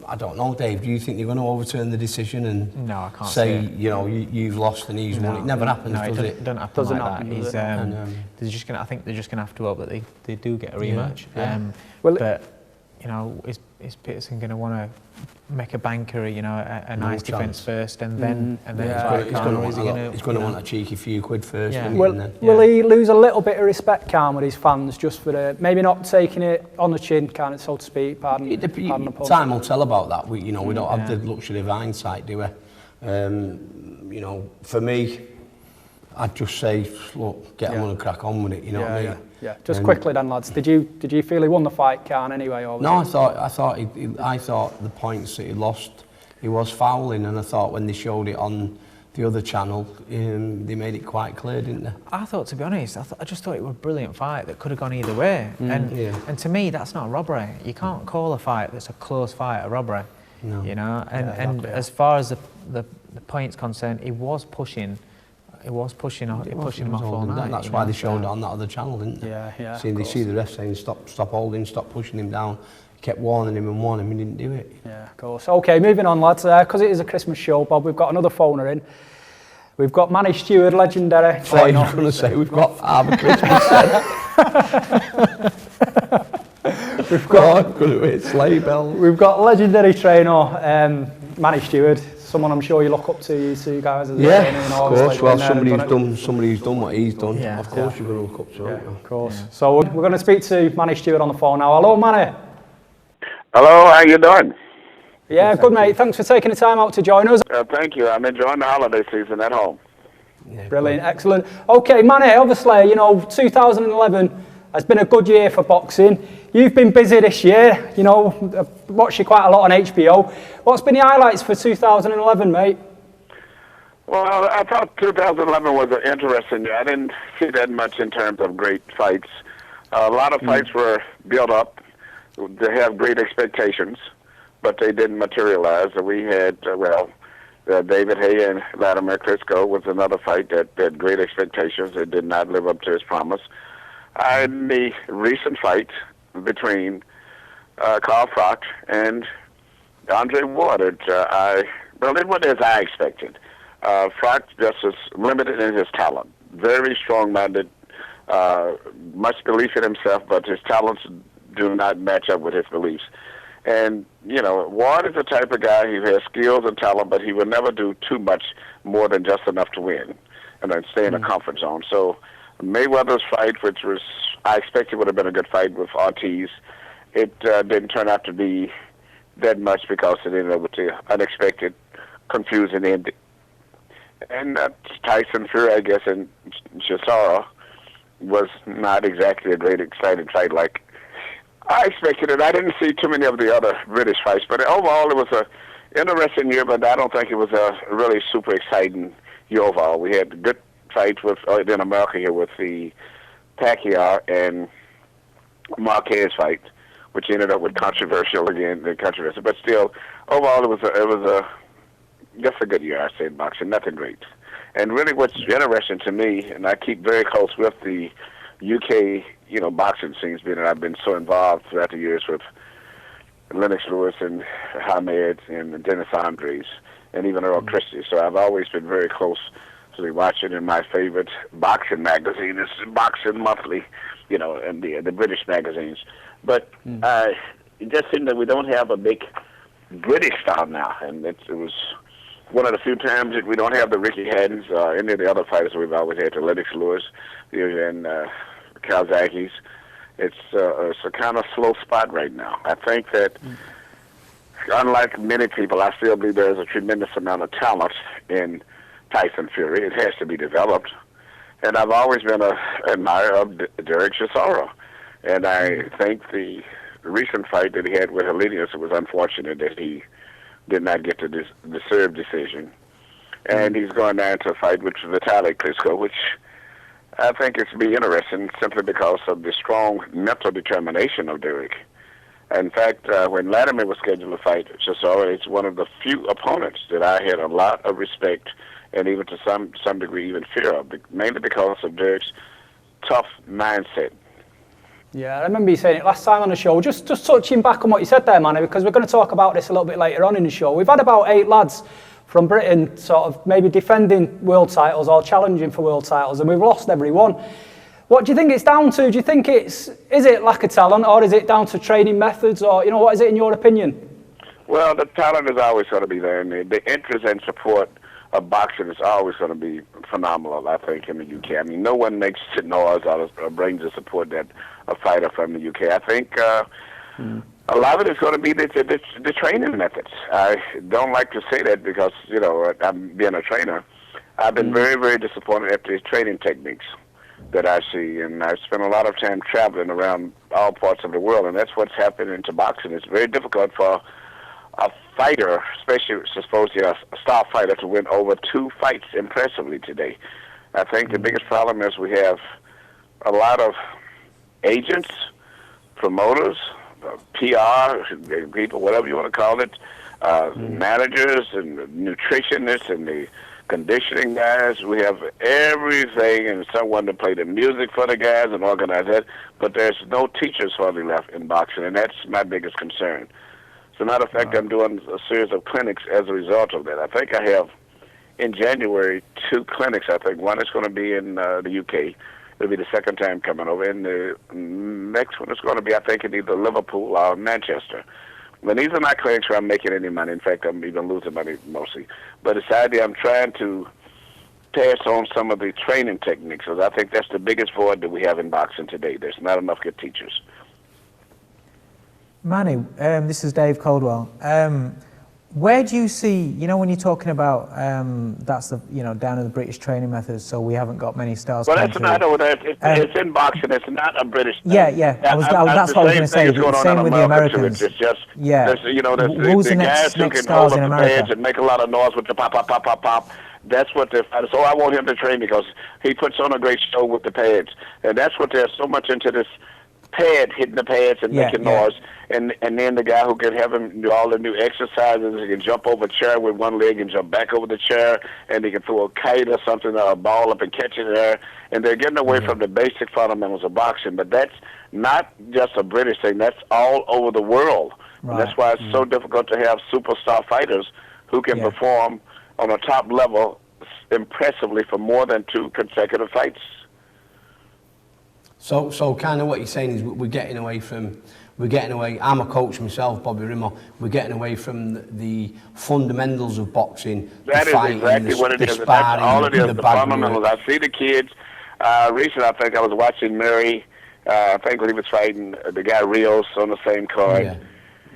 I don't know, Dave. Do you think they're going to overturn the decision and no, I can't say you've lost and he's won? It never happens, does it? It doesn't happen like that. I think they're just going to have to hope that they do get a rematch. Is Peterson going to want to make a Barkery, a nice defence first, and then he's going to want a cheeky few quid first. Yeah. Will he lose a little bit of respect, Khan, with his fans, just for maybe not taking it on the chin, kind of, so to speak? Pardon the pun. Time will tell about that. We don't have the luxury of hindsight, do we? For me, I'd just say, look, get him on and crack on with it. You know what I mean? Yeah. Just quickly then, lads. Did you feel he won the fight, Khan, anyway? Or no, I thought the points that he lost, he was fouling, and I thought when they showed it on the other channel, they made it quite clear, didn't they? I thought, to be honest, I just thought it was a brilliant fight that could have gone either way. And to me, that's not a robbery. You can't call a fight that's a close fight a robbery. No. As far as the points concerned, he was pushing. It was pushing him off all night. That's why they showed it on that other channel, didn't they? Yeah. They see the ref saying stop holding, stop pushing him down. He kept warning him, he didn't do it. Yeah, of course. Okay, moving on, lads. Because it is a Christmas show, Bob, we've got another phoner in. We've got Manny Steward, legendary. I thought you were going to say we've got Harbour Christmas. We've got sleigh bells. We've got legendary trainer Manny Steward. Someone I'm sure you look up to, you two guys as a trainer. Of course. Well, somebody who's done what he's done. Yeah, of course you're going to look up to him. Of course. Yeah. So we're going to speak to Manny Steward on the phone now. Hello, Manny. Hello, how you doing? Yeah, good, mate. Thanks for taking the time out to join us. Thank you. I'm enjoying the holiday season at home. Yeah, brilliant, excellent. Okay, Manny, obviously, 2011 has been a good year for boxing. You've been busy this year, watched you quite a lot on HBO. What's been the highlights for 2011, mate? Well, I thought 2011 was an interesting year. I didn't see that much in terms of great fights. A lot of fights were built up. They have great expectations, but they didn't materialize. We had, David Haye and Latimer Klitschko was another fight that had great expectations. It did not live up to his promise. In the recent fight between Carl Froch and Andre Ward, it went as I expected. Froch just is limited in his talent, very strong-minded, much belief in himself, but his talents do not match up with his beliefs. And, Ward is the type of guy who has skills and talent, but he will never do too much more than just enough to win and then stay in a comfort zone. So Mayweather's fight, which was, I expected would have been a good fight with Ortiz, it didn't turn out to be that much because it ended up with the unexpected, confusing ending. And Tyson Fury, I guess, and Chisora was not exactly a great, exciting fight like I expected it. I didn't see too many of the other British fights, but overall it was a interesting year, but I don't think it was a really super exciting year overall. We had good fights in America here with the Pacquiao and Marquez fight, which ended up with controversial, but still, overall it was just a good year, I say, in boxing, nothing great. And really what's interesting to me, and I keep very close with the UK, boxing scenes, being that I've been so involved throughout the years with Lennox Lewis and Hamed and Dennis Andres and even Earl Christie. So I've always been very close to watching in my favorite boxing magazine. It's Boxing Monthly, and the British magazines. But it just seems that we don't have a big British style now, and it was one of the few times that we don't have the Ricky Haddons, any of the other fighters we've always had, the Lennox Lewis and Kazakis. It's a kind of slow spot right now. I think that, unlike many people, I still believe there's a tremendous amount of talent in Tyson Fury. It has to be developed. And I've always been an admirer of Derek Chisora. And I think the recent fight that he had with Helenius, it was unfortunate that he did not get the deserved decision. And he's going down to a fight with Vitaly Klitschko, which I think it's be interesting simply because of the strong mental determination of Derek. In fact, when Latimer was scheduled to fight Chisora, it's one of the few opponents that I had a lot of respect and even to some degree even fear of, mainly because of Derek's tough mindset. Yeah, I remember you saying it last time on the show. Just touching back on what you said there, Manny, because we're going to talk about this a little bit later on in the show. We've had about 8 lads from Britain sort of maybe defending world titles or challenging for world titles, and we've lost every one. What do you think it's down to? Do you think is it lack of talent, or is it down to training methods, or what is it in your opinion? Well, the talent is always going to be there, and the interest and support of boxing is always going to be phenomenal, I think, in the UK. I mean, no one makes noise or brings the support that a fighter from the UK. I think a lot of it is going to be the training methods. I don't like to say that because, I'm being a trainer. I've been very, very disappointed at the training techniques that I see, and I've spent a lot of time traveling around all parts of the world, and that's what's happening to boxing. It's very difficult for a fighter, especially supposedly a star fighter, to win over 2 fights impressively today. I think the biggest problem is we have a lot of agents, promoters, PR people, whatever you want to call it, managers and nutritionists and the conditioning guys. We have everything and someone to play the music for the guys and organize that, but there's no teachers hardly left in boxing, and that's my biggest concern. As a matter of fact, I'm doing a series of clinics as a result of that. I think I have, in January, 2 clinics. I think one is going to be in the UK. It'll be the second time coming over. And the next one is going to be, I think, in either Liverpool or Manchester. But these are not clinics where I'm making any money. In fact, I'm even losing money mostly. But it's the idea I'm trying to pass on some of the training techniques, because I think that's the biggest void that we have in boxing today. There's not enough good teachers. Manny, this is Dave Coldwell. Where do you see, when you're talking about that's the, down to the British training methods, so we haven't got many stars. Well, that's not it's in boxing. It's not a British thing. Yeah. That's what I was going to say. The same with the Americans. It's just, yeah. Who's the guys who can hold up the pads and make a lot of noise with the pop, pop, pop, pop, pop. That's what they're fighting. So I want him to train because he puts on a great show with the pads. And that's what they're so much into this pad, hitting the pads and making noise, and then the guy who can have him do all the new exercises. He can jump over a chair with one leg and jump back over the chair, and he can throw a kite or something, or a ball up and catch it there. And they're getting away from the basic fundamentals of boxing. But that's not just a British thing. That's all over the world. Right. That's why it's so difficult to have superstar fighters who can perform on a top level impressively for more than 2 consecutive fights. So kind of what you're saying is we're getting away. I'm a coach myself, Bobby Rimmer. We're getting away from the fundamentals of boxing. That is fighting, exactly what it is. That's all it is. The fundamentals. I see the kids. Recently, I think I was watching Murray. I think when he was fighting the guy Rios on the same card.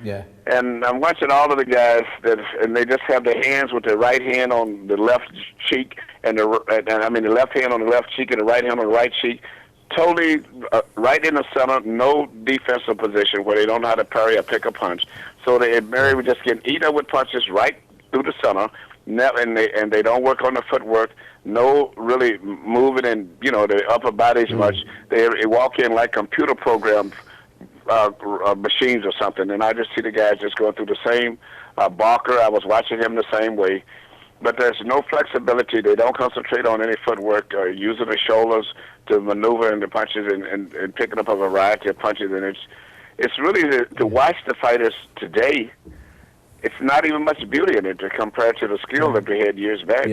Yeah. And I'm watching all of the guys and they just have their hands with the right hand on the left cheek and the left hand on the left cheek and the right hand on the right cheek. Totally right in the center, no defensive position where they don't know how to parry or pick a punch. So Mary would just get eaten up with punches right through the center, and they don't work on the footwork. No really moving in, the upper bodies much. They walk in like computer programmed machines or something, and I just see the guys just going through the same. Barker, I was watching him the same way. But there's no flexibility. They don't concentrate on any footwork or using the shoulders to maneuver in the punches and picking up a variety of punches. And it's really to watch the fighters today. It's not even much beauty in it compared to the skill that we had years back.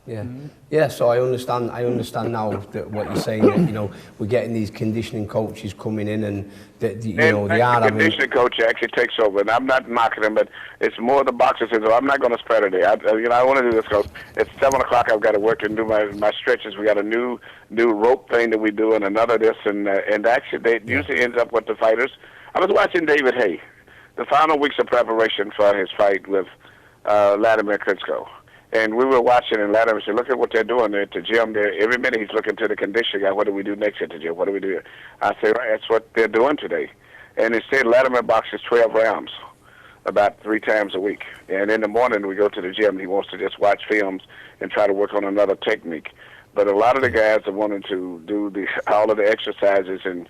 Yeah. So I understand now that what you're saying. That, we're getting these conditioning coaches coming in, and the conditioning coach actually takes over. And I'm not knocking him, but it's more the boxer says, "Oh, I'm not going to spread it. I want to do this because it's 7:00. I've got to work and do my stretches. We got a new rope thing that we do, and another this, and actually it usually ends up with the fighters. I was watching David Hay, the final weeks of preparation for his fight with Vladimir Klitschko. And we were watching, and Latimer said, "Look at what they're doing there at the gym. Every minute he's looking to the conditioning guy. What do we do next at the gym? What do we do?" I said, "Right, that's what they're doing today." And instead, Latimer boxes 12 rounds, about 3 times a week. And in the morning, we go to the gym. He wants to just watch films and try to work on another technique. But a lot of the guys are wanting to do all of the exercises and.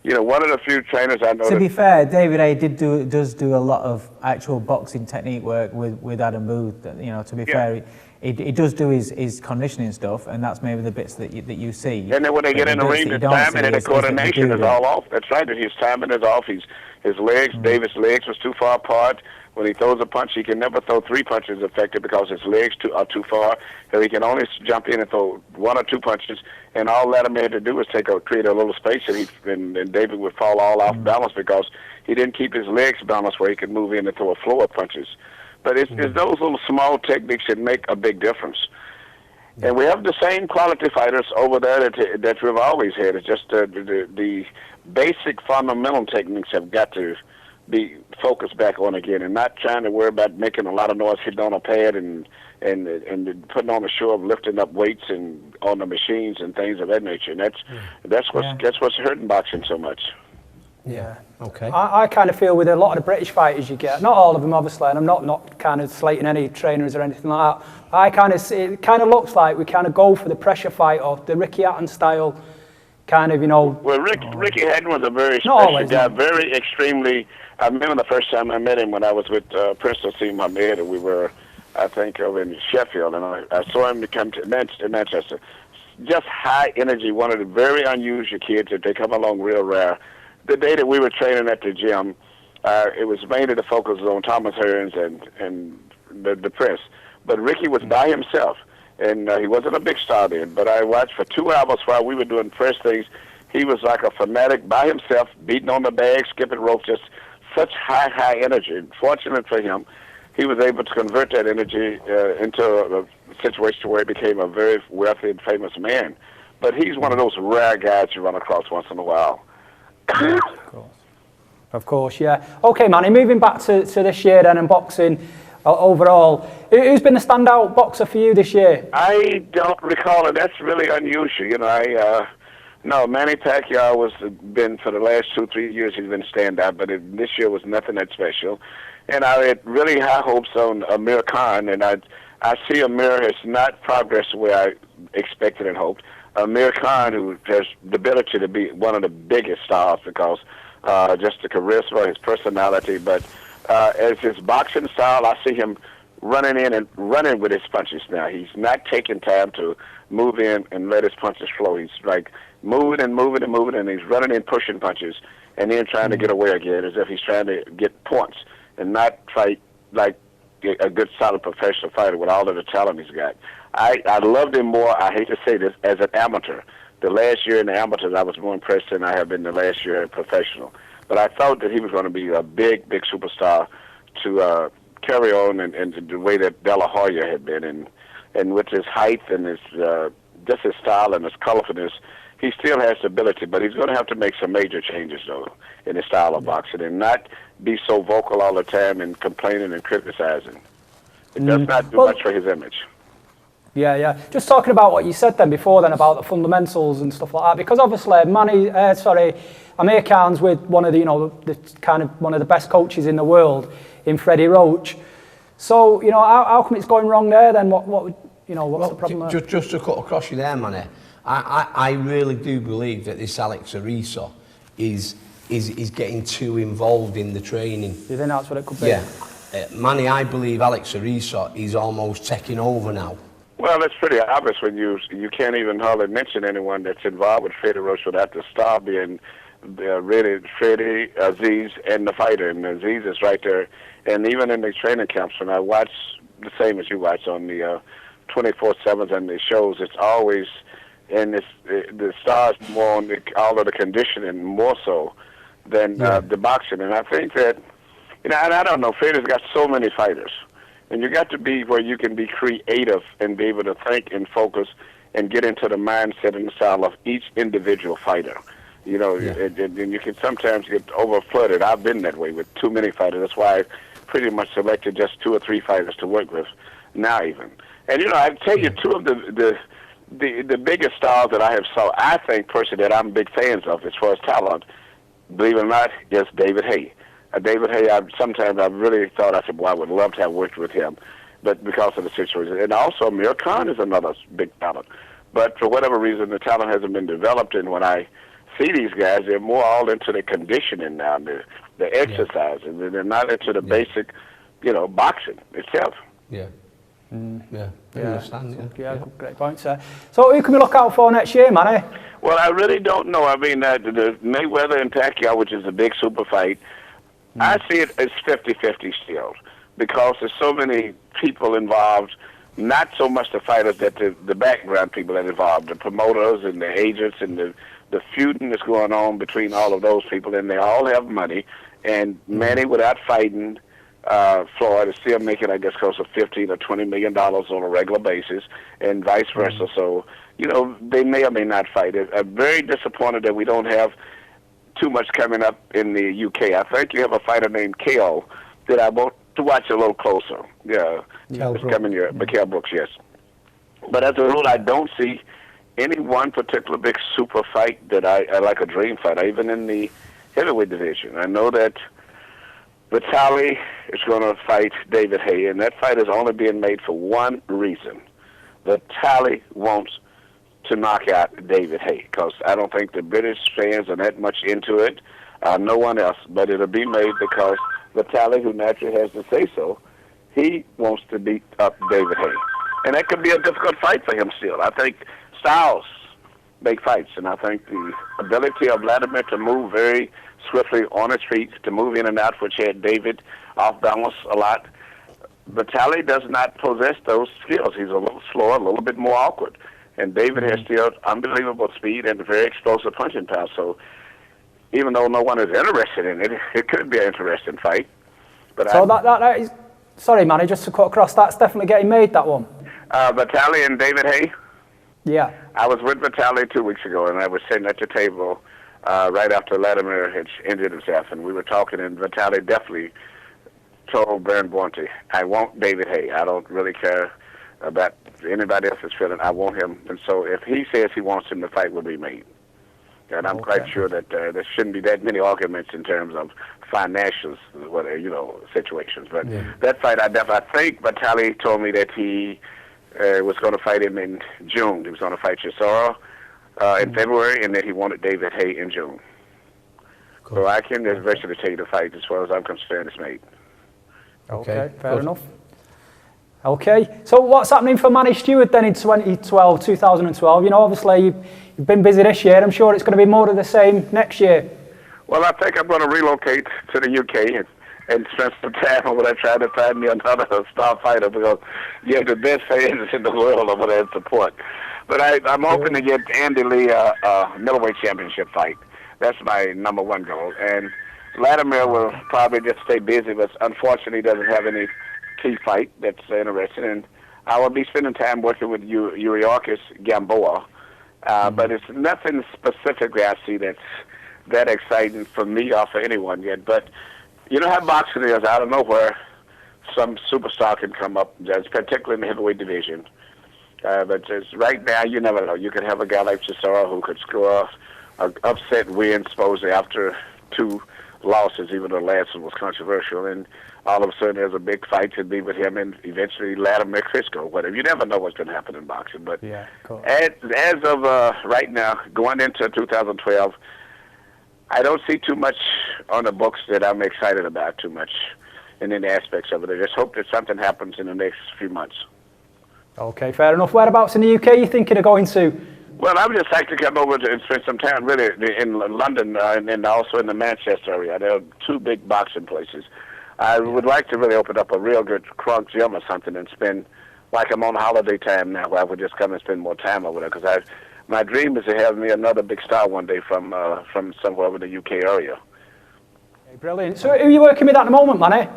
One of the few trainers I know. To be fair, David A. does do a lot of actual boxing technique work with Adam Booth. To be fair, he does do his conditioning stuff, and that's maybe the bits that you see. And then when they get in the ring, the timing and the coordination is all off. That's right. His timing is off. His legs, David's legs was too far apart. When he throws a punch, he can never throw 3 punches effective because his legs are too far. So he can only jump in and throw 1 or 2 punches. And all Latimer had to do was create a little space, and David would fall all off balance because he didn't keep his legs balanced where he could move in and throw a flow of punches. But it's those little small techniques that make a big difference. And we have the same quality fighters over there that we've always had. It's just the basic fundamental techniques have got to be focused back on again, and not trying to worry about making a lot of noise hitting on a pad and putting on a show of lifting up weights and on the machines and things of that nature. And that's what's hurting boxing so much. Yeah. Okay. I kind of feel with a lot of the British fighters you get, not all of them obviously, and I'm not kind of slating any trainers or anything like that. It kind of looks like we kind of go for the pressure fight or the Ricky Hatton style, kind of Well, Ricky Hatton was a very special guy, very extremely. I remember the first time I met him when I was with Prince Asim Hamed, and we were, I think, over in Sheffield, and I saw him come to Manchester. Just high energy, one of the very unusual kids that they come along real rare. The day that we were training at the gym, it was mainly the focus on Thomas Hearns and the Prince. But Ricky was by himself, and he wasn't a big star then. But I watched for 2 hours while we were doing press things. He was like a fanatic by himself, beating on the bag, skipping ropes, just such high energy. Fortunate for him, he was able to convert that energy into a situation where he became a very wealthy and famous man. But he's one of those rare guys you run across once in a while. Of course, yeah. Okay, Manny, moving back to this year then and boxing overall. Who's been the standout boxer for you this year? I don't recall it. That's really unusual. No, Manny Pacquiao has been, for the last 2-3 years, he's been standout, but this year was nothing that special. And I had really high hopes on Amir Khan, and I see Amir has not progressed the way I expected and hoped. Amir Khan, who has the ability to be one of the biggest stars because just the charisma, his personality, but as his boxing style, I see him running in and running with his punches now. He's not taking time to move in and let his punches flow. He's like moving and moving and moving, and he's running in pushing punches and then trying to get away again as if he's trying to get points and not fight like a good, solid professional fighter with all of the talent he's got. I loved him more, I hate to say this, as an amateur. The last year in the amateurs, I was more impressed than I have been the last year in professional. But I thought that he was going to be a big, big superstar to carry on and the way that De La Hoya had been. And with his height and his just his style and his colorfulness, he still has the ability, but he's going to have to make some major changes, though, in his style of boxing and not be so vocal all the time and complaining and criticizing. It does not do much for his image. Yeah. Just talking about what you said then before then about the fundamentals and stuff like that, because obviously Amir Khan's with one of the, the kind of one of the best coaches in the world in Freddie Roach. So, how come it's going wrong there then? What's the problem there? Just to cut across you there, Manny, I really do believe that this Alex Ariso is getting too involved in the training. Do you think that's what it could be? Yeah. Manny, I believe Alex Ariso is almost taking over now. Well, it's pretty obvious when you can't even hardly mention anyone that's involved with Freddie Roach without the star being really Freddie, Aziz, and the fighter. And Aziz is right there. And even in the training camps, when I watch the same as you watch on the 24/7s and the shows, it's always, and the stars more on all of the conditioning more so than the boxing. And I think that, and I don't know, Freddie's got so many fighters. And you got to be where you can be creative and be able to think and focus and get into the mindset and the style of each individual fighter. And you can sometimes get over-flooded. I've been that way with too many fighters. That's why I pretty much selected just 2 or 3 fighters to work with now even. And, I tell you, two of the biggest stars that I have saw, I think, personally, that I'm big fans of as far as talent, believe it or not, is David Haye. David Haye, sometimes I've really thought, I said, I would love to have worked with him, but because of the situation. And also, Amir Khan is another big talent. But for whatever reason, the talent hasn't been developed, and when I see these guys, they're more all into the conditioning now, the exercise, and they're not into the basic, boxing itself. Yeah. Yeah, great point, sir. So who can we look out for next year, Manny? Well, I really don't know. I mean, the Mayweather and Pacquiao, which is a big super fight, I see it as 50-50 still, because there's so many people involved, not so much the fighters, that the background people that are involved, the promoters and the agents and the feuding that's going on between all of those people, and they all have money. And Manny, without fighting Floyd, is still making, I guess, close to $15 or $20 million on a regular basis, and vice versa. So, they may or may not fight. I'm very disappointed that we don't have too much coming up in the UK. I think you have a fighter named KO that I want to watch a little closer. Yeah, it's coming here, Mikael Brooks, yes. But as a rule, I don't see any one particular big super fight that I like a dream fight, even in the heavyweight division. I know that Vitaly is going to fight David Haye, and that fight is only being made for one reason. Vitaly wants to knock out David Haye, because I don't think the British fans are that much into it. No one else, but it'll be made because Vitaly, who naturally has to say so, he wants to beat up David Haye. And that could be a difficult fight for him still. I think styles make fights, and I think the ability of Vladimir to move very swiftly on his feet, to move in and out, which had David off balance a lot. Vitaly does not possess those skills. He's a little slower, a little bit more awkward. And David has still unbelievable speed and very explosive punching power. So even though no one is interested in it, it could be an interesting fight. But so that is, sorry, Manny, just to cut across, that's definitely getting made, that one. Vitaly and David Haye? Yeah. I was with Vitaly 2 weeks ago, and I was sitting at the table right after Vladimir had injured himself, and we were talking, and Vitaly definitely told Baron Bonte, I want David Haye. I don't really care about anybody else's feeling. I want him. And so if he says he wants him, the fight will be made. And I'm quite sure that there shouldn't be that many arguments in terms of financial, situations. But that fight, I think Vitaly told me that he was going to fight him in June. He was going to fight Chisora in February, and then he wanted David Haye in June. Cool. So I can virtually tell you the fight as far as I'm concerned is made. Okay, fair enough. Okay, so what's happening for Manny Steward then in 2012? You know, obviously you've been busy this year. I'm sure it's going to be more of the same next year. Well, I think I'm going to relocate to the UK and spend some time over there trying to find me another star fighter, because you have the best fans in the world over there in support. But I'm hoping to get Andy Lee a middleweight championship fight. That's my number one goal. And Vladimir will probably just stay busy, but unfortunately doesn't have any key fight that's interesting. And I will be spending time working with Yuriorkis Gamboa. But it's nothing specifically I see that's that exciting for me or for anyone yet. But you know how boxing is. Out of nowhere, some superstar can come up, particularly in the heavyweight division. But just right now, you never know. You could have a guy like Chisora who could score an upset win, supposedly, after 2 losses, even though the last one was controversial. And all of a sudden, there's a big fight to be with him and eventually Vladimir Klitschko, whatever. You never know what's going to happen in boxing. But yeah, cool. as of right now, going into 2012, I don't see too much on the books that I'm excited about too much in any aspects of it. I just hope that something happens in the next few months. Okay, fair enough. Whereabouts in the UK are you thinking of going to? Well, I would just like to come over and spend some time really in London and also in the Manchester area. There are 2 big boxing places. I would like to really open up a real good Kronk gym or something and spend, like I'm on holiday time now, where I would just come and spend more time over there, because my dream is to have me another big star one day from somewhere over the UK area. Okay, brilliant. So who are you working with at the moment, Manny?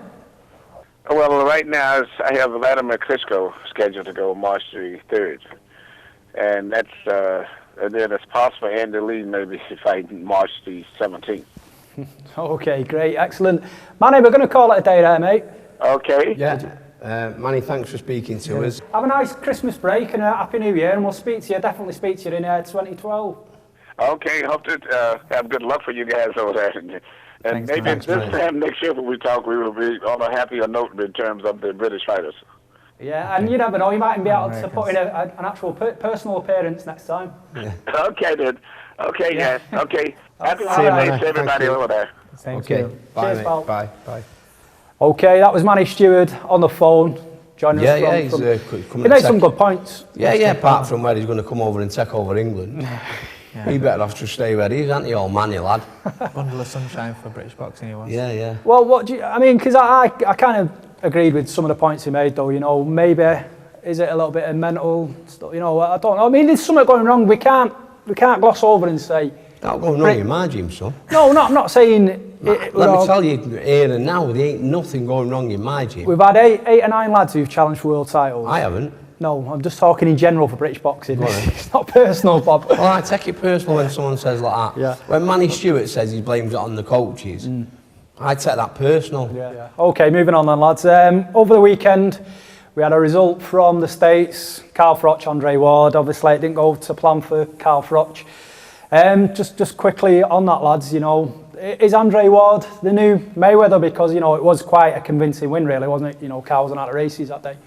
Well, right now I have Vladimir Klitschko scheduled to go March the 3rd. And that's and then it's possible Andy Lee maybe fighting March the 17th. Okay, great, excellent. Manny, we're going to call it a day there, mate. Okay. Yeah. Manny, thanks for speaking to us. Have a nice Christmas break and a Happy New Year, and we'll definitely speak to you in 2012. Okay, hope to have good luck for you guys over there. And maybe this time next year when we talk, we will be on a happier note in terms of the British fighters. Yeah, and you never know, you might be able to put in an actual personal appearance next time. Yeah. Okay, then. Okay, guys. Okay. Happy holidays to everybody over there. Thank you. Bye, Cheers, mate. pal. Bye. Okay, that was Manny Steward on the phone. Joining us he made some good points. Yeah, apart from where he's going to come over and take over England. He better have to stay where he is, aren't he, old Manny lad? Bundle of sunshine for British boxing he was. Yeah. Well, what do you, I mean, because I kind of agreed with some of the points he made, though, you know, maybe is it a little bit of mental stuff, you know, I don't know. I mean, there's something going wrong. We can't gloss over and say... That's going wrong in my gym, son. No, I'm not saying... Let me tell you here and now, there ain't nothing going wrong in my gym. We've had eight or nine lads who've challenged for world titles. I haven't. No, I'm just talking in general for British boxing. It's not personal, Bob. Well, I take it personal when someone says like that. Yeah. When Manny Steward says he blames it on the coaches, I take that personal. Yeah. Okay, moving on then, lads. Over the weekend, we had a result from the States. Carl Froch, Andre Ward. Obviously, it didn't go to plan for Carl Froch. Just quickly on that, lads, you know, is Andre Ward the new Mayweather? Because, you know, it was quite a convincing win, really, wasn't it? You know, Carl wasn't out of races that day.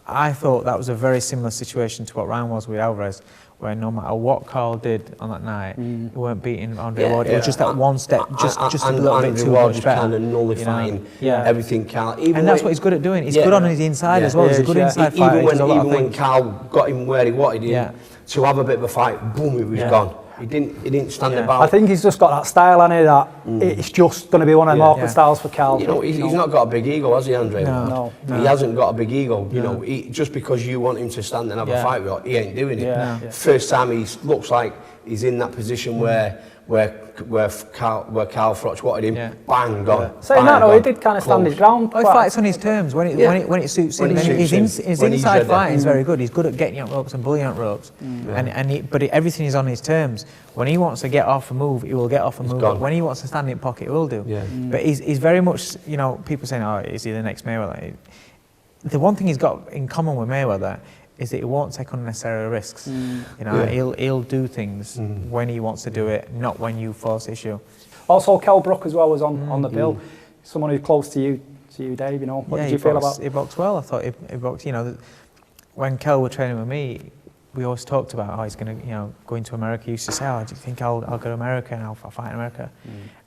I thought that was a very similar situation to what Ryan was with Alvarez, where no matter what Carl did on that night, he weren't beating Andre Ward. It was just that one step, just a little bit too much better. Kind of nullifying everything Carl. And that's what he's good at doing. He's good on his inside as well. He's a good inside fighter. Even when Carl got him where he wanted him to have a bit of a fight, boom, he was gone. He didn't stand about. I think he's just got that style on it that it's just going to be one of them awkward styles for Carl. You know, he's not got a big ego, has he, Andre? No. He hasn't got a big ego. You know, just because you want him to stand and have a fight with you, he ain't doing it. First time he looks like he's in that position where Carl Froch wanted him, bang, gone. Saying that though, he did kind of stand his ground. He fights on his terms when it suits him. His inside fighting is very good. He's good at getting out ropes and bullying out ropes, but everything is on his terms. When he wants to get off a move, he will get off a move. But when he wants to stand in pocket, he will do. But he's very much, you know, people saying, "Oh, is he the next Mayweather?" The one thing he's got in common with Mayweather is that he won't take unnecessary risks. You know, he'll do things when he wants to do it, not when you force issue. Also, Kell Brook as well was on the bill. Someone who's close to you, Dave. You know, what did you feel about? He boxed well. I thought he boxed. You know, when Kell was training with me, we always talked about, he's going to, go into America. He used to say, do you think I'll go to America and I'll fight in America?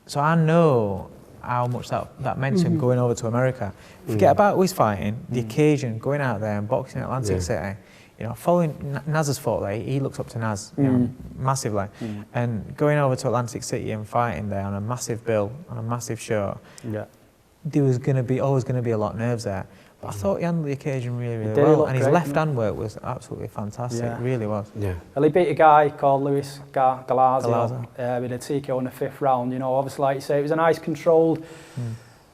So I know how much that meant to him going over to America. Forget about who he's fighting, the occasion, going out there and boxing in Atlantic City. Following Naz's fought there, he looks up to Naz massively. And going over to Atlantic City and fighting there on a massive bill, on a massive show, there was always going to be a lot of nerves there. But I thought he handled the occasion really, really well. And his left-hand work was absolutely fantastic. It really was. Yeah. Well, he beat a guy called Luis Galazzi with a TKO in the 5th round. Obviously, like you say, it was a nice controlled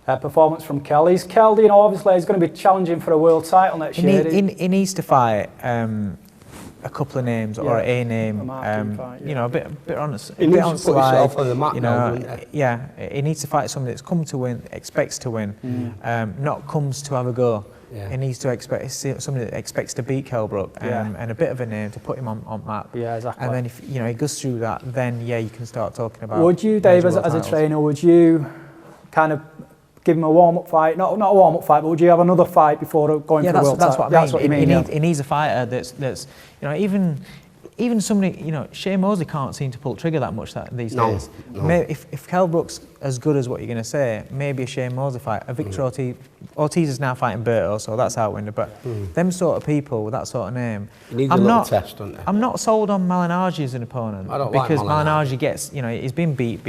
performance from Kel. Obviously, he's going to be challenging for a world title next year. He needs to fight a couple of names or a name, a bit honest. He needs to put himself on the map now, he needs to fight somebody that's come to win, expects to win, not comes to have a go. He needs to expect somebody that expects to beat Kell Brook and a bit of a name to put him on map. Yeah, exactly. And then if he goes through that, then you can start talking about. Would you, Dave, as a trainer, would you kind of give him a warm-up fight? Not a warm-up fight, but would you have another fight before going for the world title? That's what I mean. That's what you mean. He needs a fighter that's even somebody, Shane Mosley can't seem to pull the trigger that much these days. No. Maybe if Kell Brook's as good as what you're going to say, maybe a Shane Mosley fight. A Victor Ortiz is now fighting Berto, so that's out window. But them sort of people with that sort of name, I'm not sold on Malignaggi as an opponent. I don't because like Malignaggi gets, he's been beat,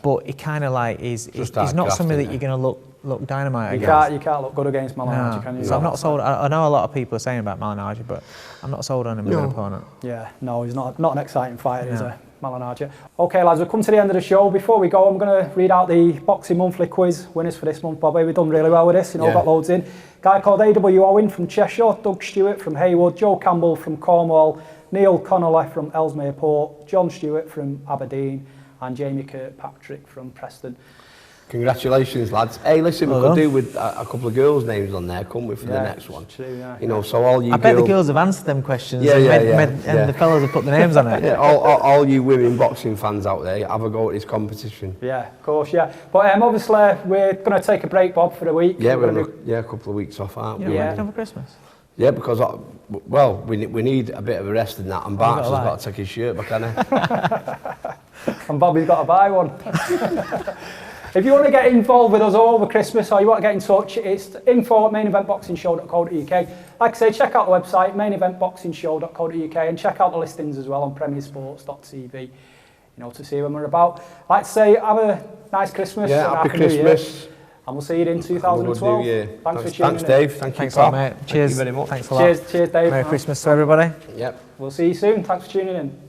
but he kind of he's not somebody that you're going to look dynamite against. You can't look good against Malignaggi, can you? So I'm not sold. I know a lot of people are saying about Malignaggi, but I'm not sold on him as an opponent. Yeah, no, he's not an exciting fighter, is he, Malignaggi? Okay, lads, we've come to the end of the show. Before we go, I'm going to read out the Boxing Monthly quiz winners for this month, Bobby. We've done really well with this, got loads in. Guy called A.W. Owen from Cheshire, Doug Stewart from Haywood, Joe Campbell from Cornwall, Neil Connolly from Ellesmere Port, John Stewart from Aberdeen, and Jamie Kirkpatrick from Preston. Congratulations, lads. Hey, listen, we could do with a couple of girls' names on there, couldn't we, for the next one? True, yeah. So all you I bet the girls have answered them questions and the fellas have put their names on it. All you women boxing fans out there, have a go at this competition. Yeah, of course, yeah. But obviously, we're going to take a break, Bob, for a week. Yeah, we're a couple of weeks off, aren't we? Yeah, for Christmas. Yeah, because, we need a bit of a rest in that, and Barks has got to take his shirt back, hasn't he? And Bobby's got to buy one. If you want to get involved with us over Christmas or you want to get in touch, it's info@maineventboxingshow.co.uk. Like I say, check out the website, maineventboxingshow.co.uk, and check out the listings as well on premiersports.tv, to see when we're about. Like I say, have a nice Christmas. Yeah, happy Christmas. And we'll see you in 2012. Thanks for tuning in. Thanks, Dave. Thanks, mate. Cheers. Thank you very much. Thanks a lot. Cheers, Dave. Merry Christmas to everybody. Yep. We'll see you soon. Thanks for tuning in.